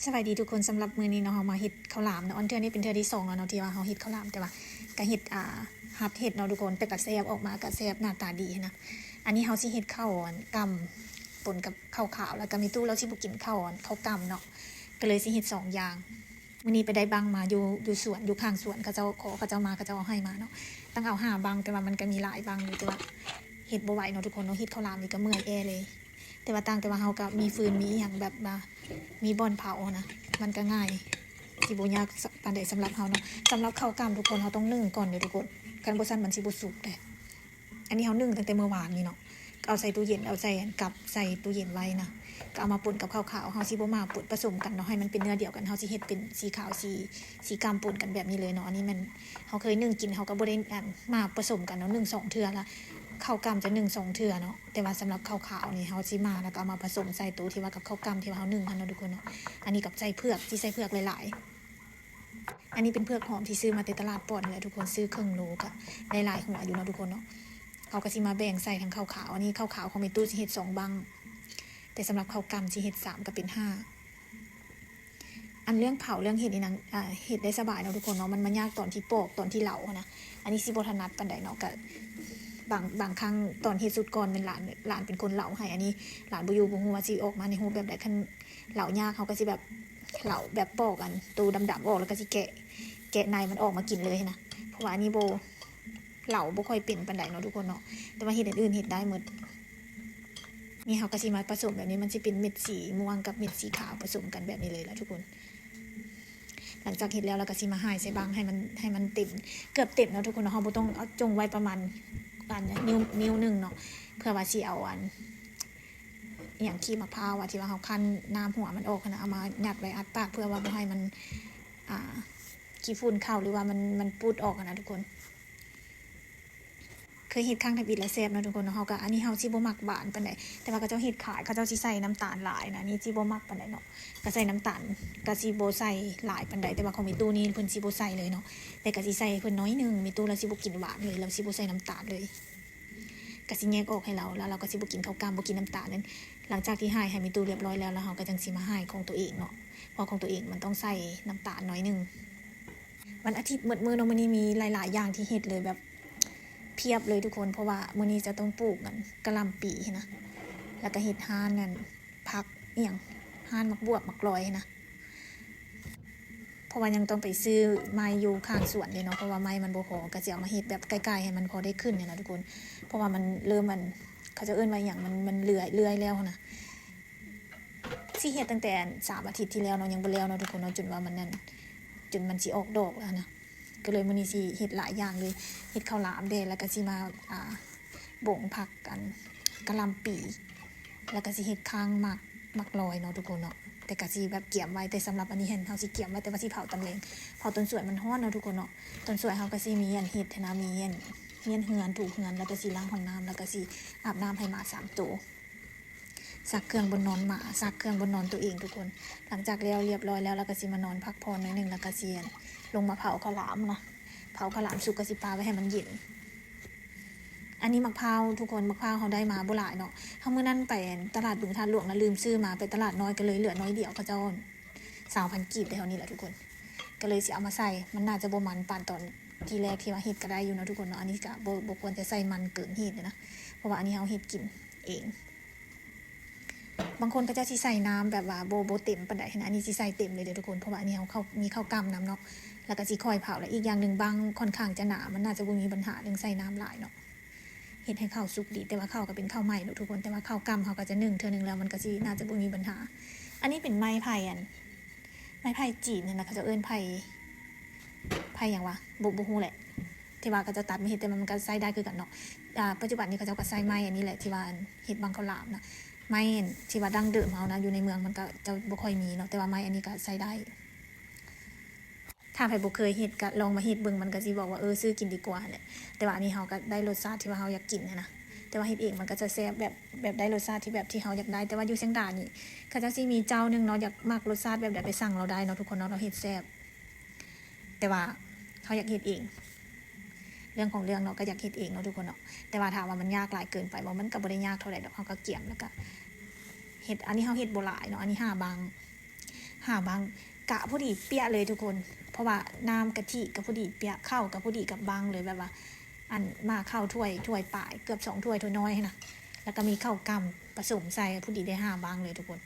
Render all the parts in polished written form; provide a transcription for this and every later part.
สวัสดีทุกคนสำหรับมื้อนี้เนาะเฮามาเฮ็ดข้าวหลามเนาะอันเทื่อนี้เป็นเทื่อที่2แล้วเนาะที่ว่าเฮาเฮ็ดข้าวหลามแต่ว่าก็เฮ็ดหัดเฮ็ดเนาะทุกคนแต่ก็แซ่บออกมาก็แซ่บหน้าตาดีนะอันนี้เฮาสิเฮ็ดข้าวกำปนกับข้าวขาวแล้วก็มีตู้เราสิบ่กินข้าวกำเนาะก็เลยสิเฮ็ด2อย่างมื้อนี้ไปได้บังมาอยู่สวนอยู่ข้างสวนเขาเจ้าขอเขาเจ้ามาเขาเจ้าเอาให้มาเนาะตั้งเอา5บังแต่ว่ามันก็มีหลายบังอยู่แต่ว่าเฮ็ดบ่ไหวเนาะทุกคนเนาะเฮ็ดข้าวหลามนี่ก็เมื่อยแอเลยแต่ว่าแต่ว่าเฮาก็มีฟืนมีหยังแบบว่ามีบ่อนเผานะมันก็ง่ายสิบ่ยากปานใดสำหรับเฮาเนาะสำหรับข้าวกล้ามทุกคนเฮาต้องนึ่งก่อนเด้อทุกคนคันบ่ซั่นมันสิบ่สุกเด้อันนี้เฮานึ่งตั้งแต่เมื่อวานนี้เนาะเอาใส่ตู้เย็นเอาใส่กับใส่ตู้เย็นไว้นะก็เอามาป่นกับข้าวขาวเฮาสิบ่มาป่นผสมกันเนาะให้มันเป็นเนื้อเดียวกันเฮาสิเฮ็ดเป็นสีขาวสีกล้ามป่นกันแบบนี้เลยเนาะอันนี้มันเฮาเคยนึ่งกินเฮาก็บ่ได้มาผสมกันเนาะนึ่ง2เทื่อละข้าวกล้ามจะ1 2เทื่อเนาะแต่ว่าสำหรับข้าวขาวนี่เฮาสิมาแล้วก็เอามาผสมใส่ตู้ที่ว่ากับข้าวกล้ามที่ว่าเฮานึ่งกันเนาะทุกคนเนาะอันนี้กับใส่เผือกที่ใส่เผือกหลายๆอันนี้เป็นเผือกหอมที่ซื้อมาในตลาดป่อนนี่แหละทุกคนซื้อครึ่งโลก็หลายๆหัวอยู่เนาะทุกคนเนาะเขาก็สิมาแบ่งใส่ทั้งข้าวขาวอันนี้ข้าวขาวของแม่ตู้สิเฮ็ด2บังแต่สำหรับข้าวกล้ำสิเฮ็ด3ก็เป็น5อันเรื่องเผาเรื่องเฮ็ดนี่นางเฮ็ดได้สบายเนาะทุกคนเนาะมันยากตอนที่ปอกตอนที่เหลานะอันนี้สิบ่ถนัดปานใดเนาะก็บางครั้งตอนเฮ็ดสุดก่อนเป็นหลานเป็นคนเหลาให้อันนี้หลานบ่อยู่บ่ฮู้ว่าสิออกมาในรูปแบบใดคันเหลายากเขาก็สิแบบเหลาแบบปอกอันตูดำๆออกแล้วก็สิแกะในมันออกมากินเลยนะเพราะว่าอันนี้บ่เหลาบ่ค่อยเป็นปานใดเนาะทุกคนเนาะแต่ว่าเฮ็ดอื่นๆเฮ็ดได้หมดนี่เขาก็สิมาผสมแบบนี้มันสิเป็นเม็ดสีม่วงกับเม็ดสีขาวผสมกันแบบนี้เลยล่ะทุกคนหลังจากเฮ็ดแล้วเราก็สิมาให้ใส่บังให้มันเต็มเกือบเต็มเนาะทุกคนเนาะเฮาบ่ต้องเอาจงไว้ประมาณนิ้วนึงเนาะเพื่อว่าสิเอาอย่างขี้มะพร้าวที่ว่าเฮาคั่นน้ำหัวมันออกนะเอามายัดไว้อัดปากเพื่อว่าบ่ให้มันขี้ฝุ่นเข้าหรือว่ามันปูดออกนะทุกคนเคยเฮ็ดข้างทบิดแล้วแซ่บนะทุกคนเนาะเฮาก็อันนี้เฮาสิบ่มักหวานปานใดแต่ว่าเขาเจ้าเฮ็ดขายเขาเจ้าสิใส่น้ำตาลหลายนะนี่สิบ่มักปานใดเนาะก็ใส่น้ำตาลก็สิบ่ใส่หลายปานใดแต่ว่าของมีตู้นี่เพิ่นสิบ่ใส่เลยเนาะแต่ก็สิใส่เพิ่นน้อยนึงมีตู้แล้วสิบ่กินหวานเลยแล้วสิบ่ใส่น้ำตาลเลยก็สิแยกออกให้เราแล้วเราก็สิบ่กินข้าวกล้ำบ่กินน้ำตาลนั้นหลังจากที่ให้มีตู้เรียบร้อยแล้วเฮาก็จังสิมาให้ของตัวเองเนาะเพราะของตัวเองมันต้องใส่น้ำตาลน้อยนึงวันอาทิตย์มื้อเนาะมื้อนี้มีหลายๆอย่างที่เฮ็ดเลยแบบเพียบเลยทุกคนเพราะว่ามื้อนี้จะต้องปลูกกันกะหล่ำปีนะแล้วก็เฮ็ดห่านนั่นผักอีหยังห่านมักบวบมักลอยนะเพราะว่ายังต้องไปซื้อไม้อยู่ข้างสวนเลยเนาะเพราะว่าไม้มันบ่พอก็สิเอามาเฮ็ดแบบใกล้ๆให้มันพอได้ขึ้นเนี่ยนะทุกคนเพราะว่ามันเริ่มเขาจะเอิ้นว่าหยังมันเลื่อยแล้วนะสิเฮ็ดตั้งแต่3อาทิตย์ที่แล้วเนาะยังบ่แล้วเนาะทุกคนเนาะจนว่ามันนั่นจนมันสิออกดอกแล้วนะก็เลยมื้อนี้สิเฮ็ดหลายอย่างเลยเฮ็ดข้าวหลามเด้แล้วก็สิมาบ่งผักกันกะหล่ำปีแล้วก็สิเฮ็ดข้างมักลอยเนาะทุกคนเนาะแต่ก็สิแบบเกี่ยมไว้แต่สำหรับอันนี้เห็นเฮาสิเกี่ยมไว้แต่ว่าสิเผาตำแลงเผาต้นสวยมันร้อนเนาะทุกคนเนาะต้นสวยเฮาก็สิมีอันเฮ็ดนะมีอันเฮือนถูเฮือนแล้วก็สิล้างห้องน้ำแล้วก็สิอาบน้ำให้หมา3ตัวซักเครื่องบนนอนหมาซักเครื่องบนนอนตัวเองทุกคนหลังจากแล้วเรียบร้อยแล้วก็สิมานอนพักผ่อนหน่อยนึงแล้วก็สิลงมาเผาข้าวหลามนะเผาข้าวหลามสุกก็สิปาไว้ให้มันเย็นอันนี้มะพร้าวทุกคนมะพร้าวเขาได้มาบ่หลายเนาะเฮามื้อนั้นไปตลาดบึงทานหลวงนะลืมซื้อมาไปตลาดน้อยก็เลยเหลือน้อยเดียวเขาเจ้า20,000กีบได้เท่านี้แหละทุกคนก็เลยสิเอามาใส่มันน่าจะบ่มันปานตอนที่แรกที่ว่าเฮ็ดก็ได้อยู่เนาะทุกคนเนาะอันนี้ก็บ่ควรจะใส่มันเกินเฮ็ดนะเพราะว่าอันนี้เฮาเฮ็ดกินเองบางคนก็จะสิใส่น้ำแบบว่าบ่เต็มปานใดนะอันนี้สิใส่เต็มเลยเด้อทุกคนเพราะว่าอันนี้เฮามีข้าวกล้ำน้ำเนาะแล้วก็สิค่อยเผาแล้วอีกอย่างนึงบางค่อนข้างจะหนามันน่าจะบ่มีปัญหาเรื่องใส่น้ำหลายเนาะเฮ็ดให้ข้าวสุกดีแต่ว่าข้าวก็เป็นข้าวใหม่เนาะทุกคนแต่ว่าข้าวกล้ำเฮาก็จะนึ่งเทื่อนึงแล้วมันก็สิน่าจะบ่มีปัญหาอันนี้เป็นไม้ไผ่จีนนะเขาจะเอิ้นไผ่หยังวะบ่ฮู้แหละที่ว่าก็จะตัดมาเฮ็ดแต่มันก็ใช้ได้คือกันเนาะปัจจุบันนี้เขาเจ้าก็ใช้ไม้อันนี้แหละที่ว่าเฮ็ดบังข้าวหลามนะไม้ที่ว่าดั้งเดิมเฮานะอยู่ในเมืองมันก็จะบ่ค่อยมีเนาะแต่ว่าไม้อันนี้ก็ใช้ได้ถ้าใครบ่เคยเฮ็ดก็ลองมาเฮ็ดเบิ่งมันก็สิบอกว่าซื้อกินดีกว่าแหละแต่ว่าอันนี้เฮาก็ได้รสชาติที่ว่าเฮาอยากกินนะแต่ว่าเฮ็ดเองมันก็จะแซ่บแบบได้รสชาติที่แบบที่เฮาอยากได้แต่ว่าอยู่เชียงดานี่เขาจะสิมีเจ้านึงเนาะอยากมักรสชาติแบบใดไปสั่งเราได้เนาะทุกคนเนาะเราเฮ็ดแซ่บแต่ว่าเฮาอยากเฮ็ดเองเรื่องของเรื่องเนาะก็อยากเฮ็ดเองเนาะทุกคนเนาะแต่ว่าถามว่ามันยากหลายเกินไปบ่มันก็บ่ได้ยากเท่าใดดอกเฮาก็เกี่ยมแล้วก็เฮ็ดอันนี้เฮาเฮ็ดบ่หลายเนาะอันนี้5บาง หาบางกะพอดีเปียเลยทุกคนเพราะว่าน้ำกะทิกับพอดีเปียข้าวกับพอดีกับบางเลยแบบว่าอันมาข้าวถ้วยป่ายเกือบ2 ถ้วยน้อยนะแล้วก็มีข้าวกำผสมใส่พอดีได้5 บางเลยทุกคน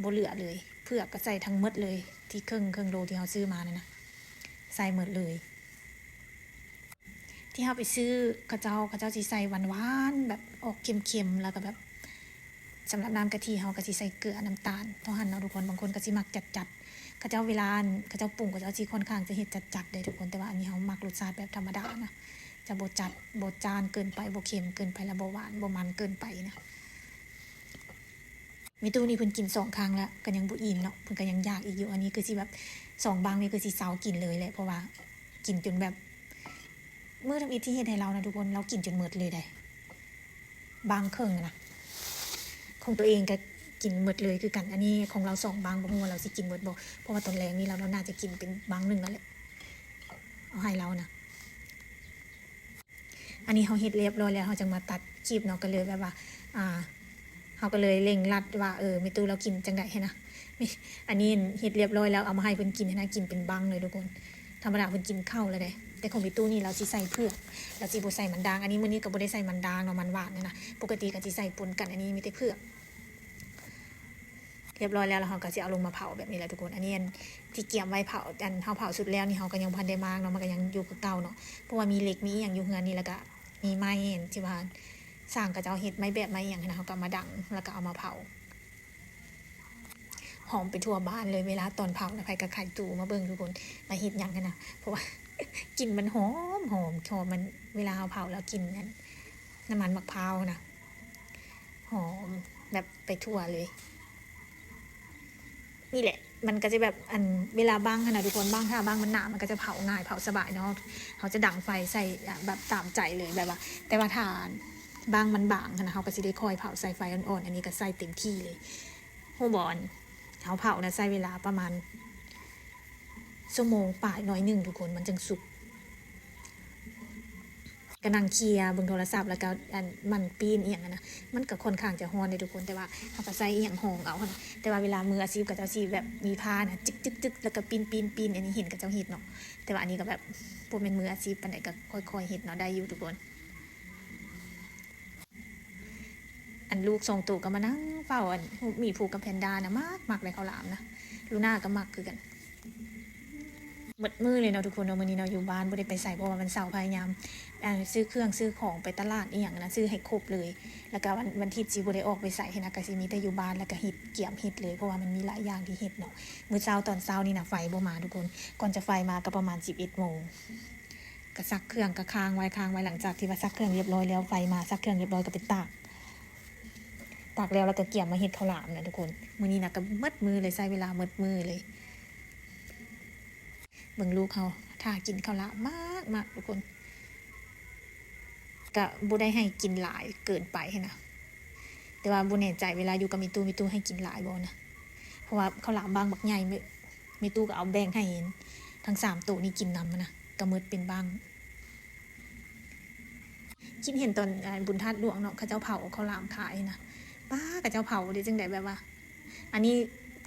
บ่เหลือเลยเพื่อก็ใส่ทั้งหมดเลยที่ครึ่งโลที่เราซื้อมานะใส่หมดเลยที่เราไปซื้อกระเจ้าสิใส่หวานๆแบบออกเค็มๆแล้วก็แบบสำหรับน้ำกะทิเราก็สิใส่เกลือน้ำตาลเท่านั้นเนาะทุกคนบางคนก็สิมักจัดกระเจ้าเวลากระเจ้าปรุงกระเจ้าสิค่อนข้างจะเฮ็ดจัดเลยทุกคนแต่ว่าอันนี้เรามักรสชาติแบบธรรมดานะจะบ่จัดบ่จานเกินไปบ่เค็มเกินไปแล้วบ่หวานบ่มันเกินไปนะมีตู้นี้เพิ่นกิน2 ครั้งแล้วก็ยังบ่อิ่มเนาะเพิ่นก็ยังอยากอีกอยู่อันนี้คือสิแบบ2 บางนี่คือสิเซากินเลยแหละเพราะว่ากินจนแบบมื้อทำอิฐที่เฮ็ดให้เรานะทุกคนเรากินจนหมดเลยได้บางครึ่งนะของตัวเองก็กินหมดเลยคือกันอันนี้ของเรา2 บางบ่ฮู้ว่าเราสิกินหมดบ่เพราะว่าตอนแรกนี่เราน่าจะกินเป็นบางนึงแล้วแหละเอาให้เรานะอันนี้เขาเฮ็ดเรียบร้อยแล้วเขาจะมาตัดคลิปเนาะก็เลยแบบว่าเขาก็เลยเร่งรัดว่ามีตู้เรากินจังได๋ให้นะอันนี้เฮ็ดเรียบร้อยแล้วเอามาให้เพิ่นกินให้นะกินเป็นบังเลยทุกคนธรรมดาเพิ่นกินข้าวแล้วเด้แต่ของพี่ตู้นี่เราสิใส่เผือกเราสิบ่ใส่มันดางอันนี้มื้อนี้ก็บ่ได้ใส่มันดางเนาะมันหวานนะปกติก็สิใส่ปนกันอันนี้มีแต่เผือกเรียบร้อยแล้วเราก็สิเอาลงมาเผาแบบนี้แหละทุกคนอันนี้ที่เกี่ยมไว้เผาอันเฮาเผาสุดแล้วนี่เฮาก็ยังบ่ทันได้มากเนาะมันก็ยังอยู่คือเก่าเนาะเพราะว่ามีเหล็กมีอีหยังอยู่เฮือนนี่แล้วก็มีไม้ที่ว่าสร้างก็จะเอาเฮ็ดไม้แบบไม้อีหยังนะเฮาก็มาดังแล้วก็เอามาเผาหอมไปทั่วบ้านเลยเวลาตอนเผานะไผก็ไข่ตู่มาเบิ่งทุกคนมาเฮ็ดหยังกันนะเพราะว่ากลิ่นมันหอมมันเวลาเผาแล้วกินนั้นน้ำมันมะพร้าวนะหอมแบบไปทั่วเลยนี่แหละมันก็จะแบบอันเวลาบ้างนะทุกคนบ้างถ้าบ้างมันหนามันก็จะเผาง่ายเผาสบายเนาะเขาจะดังไฟใส่แบบตามใจเลยแบบว่าแต่ว่าทานบ้างมันบางนะเขาก็จะได้คอยเผาใส่ไฟอ่อนๆอันนี้ก็ใส่เต็มที่เลยโฮบอนเขาเผานะใส่เวลาประมาณชั่วโมงป่ายน้อยนึงทุกคนมันจึงสุกกำลังเคลียร์บนโทรศัพท์แล้วก็มันปีนเอียงนะมันก็ค่อนข้างจะฮ้อนเลยทุกคนแต่ว่าเขาก็ใส่เอียงหองเอาแต่ว่าเวลามืออาชีพกับเจ้าชีแบบมีผ้านะจึกแล้วก็ปีนอันนี้เห็นกับเจ้าเห็ดเนาะแต่ว่าอันนี้ก็แบบพวกเป็นมืออาชีพปานใดก็ค่อยๆเห็ดเนาะได้อยู่ทุกคนอันลูก2 ตัวก็มานั่งเฝ้าอันมีผูกกับแพนด้านะมากเลยเขาหลามนะลูน่าก็มักคือกันหมดมือเลยเนาะทุกคนเนาะมื้อนี้เนาะอยู่บ้านบ่ได้ไปใส่เพราะว่ามันเสาร์พยายามซื้อเครื่องซื้อของไปตลาดอีหยังนะซื้อให้ครบเลยแล้วก็วันอาทิตย์สิบ่ได้ออกไปใส่ให้นะก็สิมีแต่อยู่บ้านแล้วก็เฮ็ดเกี่ยมเฮ็ดเลยเพราะว่ามันมีหลายอย่างที่เฮ็ดเนาะมื้อเช้าตอนเช้านี่นะไฟบ่มาทุกคนก่อนจะไฟมาก็ประมาณ 11 โมงก็ซักเครื่องก็ค้างไว้หลังจากที่ว่าซักเครื่องเรียบร้อยแล้วไฟมาซักเครื่องเรียบร้อยก็ไปตากแล้วก็เกี่ยมมาเฮ็ดข้าวหลามนะทุกคนมื้อนี้นะก็หมดมือเลยใช้เวลาหมดมือเลยเบิ่งลูกเขาถ้ากินข้าวหลามมากทุกคนก็บ่ได้ให้กินหลายเกินไปนะแต่ว่าบ่แน่ใจเวลาอยู่กับมีตู้ให้กินหลายบ่นะเพราะว่าข้าวหลามบางบักใหญ่มีตู้ก็เอาแบ่งให้เห็นทั้ง3 ตู้นี่กินนำนะก็หมดเป็นบางคิดเห็นตอนบุญธาตุหลวงเนาะเขาเจ้าเผาข้าวหลามขายนะป้ากับเจ้าเผาได้จังได๋แบบว่าอันนี้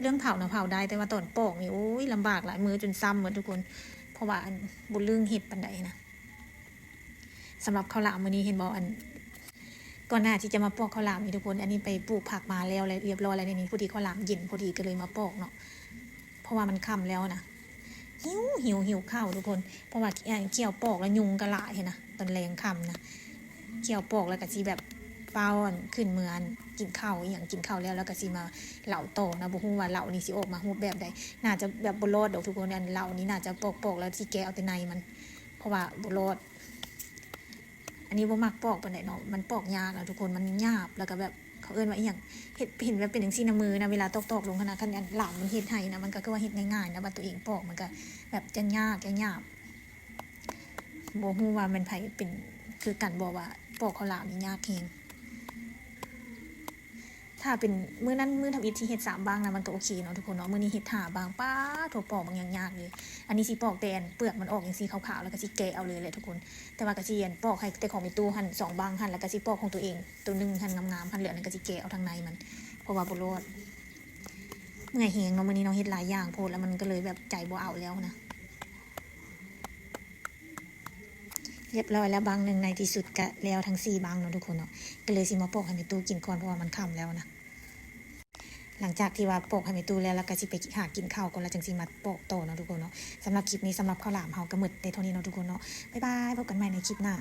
เรื่องเผานะเผาได้แต่ว่าตอนปอกนี่โอ้ยลำบากหลายมือจนซ้ำหมดทุกคนเพราะว่าบุญเรื่องเฮ็ดปานใดนะสำหรับข้าวหลามมื้อนี้เห็นบ่ก่อนหน้าที่จะมาปอกข้าวหลามนี่ทุกคนอันนี้ไปปลูกผักมาแล้วเรียบร้อยแล้วนี่พอดีข้าวหลามเย็นพอดีก็เลยมาปอกเนาะเพราะว่ามันค่ำแล้วนะหิวข้าวทุกคนเพราะว่าเกี่ยวปอกแล้วยุงก็หลายนะตอนแรงค่ำนะเกี่ยวปอกแล้วก็สิแบบเฝ้าขึ้นเมืองกินข้าวอย่างกินข้าวแล้วก็สิมาเหล่าโตนะบ่ฮู้ว่าเหล่านี่สิออกมารูปแบบใดน่าจะแบบบ่รอดดอกทุกคนอันเหล่านี้น่าจะปอกแล้วสิแกะเอาแต่ในมันเพราะว่าบ่รอดอันนี้บ่มักปอกปานใดเนาะมันปอกยากทุกคนมันหยาบแล้วก็แบบเขาเอิ้นว่าอีหยังเฮ็ดเห็นแบบเป็นจังซี่นะมือนะเวลาตอกลงขนาดคันเหล่ามันเฮ็ดให้นะมันก็คือว่าเฮ็ดง่ายๆนะบัดตัวเองปอกมันก็แบบจะยากหยาบบ่ฮู้ว่ามันไผเป็นคือกันบ่ว่าปอกข้าวหลามนี่ยากแฮงถ้าเป็นมื้อนั้นมื้อทำอิฐที่เฮ็ด3 บางนะมันก็โอเคเนาะทุกคนเนาะมื้อนี้เฮ็ด5 บางป้าถั่วปอกบางอย่างยากเลยอันนี้สิปอกแต่เปลือกมันออกอย่างสีขาวๆแล้วก็สิแกะเอาเลยแหละทุกคนแต่ว่าก็สิปอกให้แต่ของมีตู้หั่น2 บางหั่นแล้วก็สิปอกของตัวเองตัวนึงหั่นงามๆหั่นเหลือนั่นก็สิแกะเอาทางในมันเพราะว่าบ่รอด เมื่อยแหงเนาะมื้อนี้น้องเฮ็ดหลายอย่างโพดแล้วมันก็เลยแบบใจบ่เอาแล้วนะเรียบร้อยแล้วบางหนึ่งในที่สุดก็แล้วทั้ง4บางเนาะทุกคนเนาะก็เลยสิมาโปอกให้แม่ตู้กินก่อนเพราะว่ามันค่ำแล้วนะหลังจากที่ว่าโปอกให้แม่ตู้แล้วก็สิไปหากินข้าวก่อนแล้วจังสิมาโปอกโตเนาะทุกคนเนาะสำหรับคลิปนี้สำหรับข้าวหลามเฮาก็หมดได้เท่านี้เนาะทุกคนเนาะบ๊ายบายพบกันใหม่ในคลิปหน้า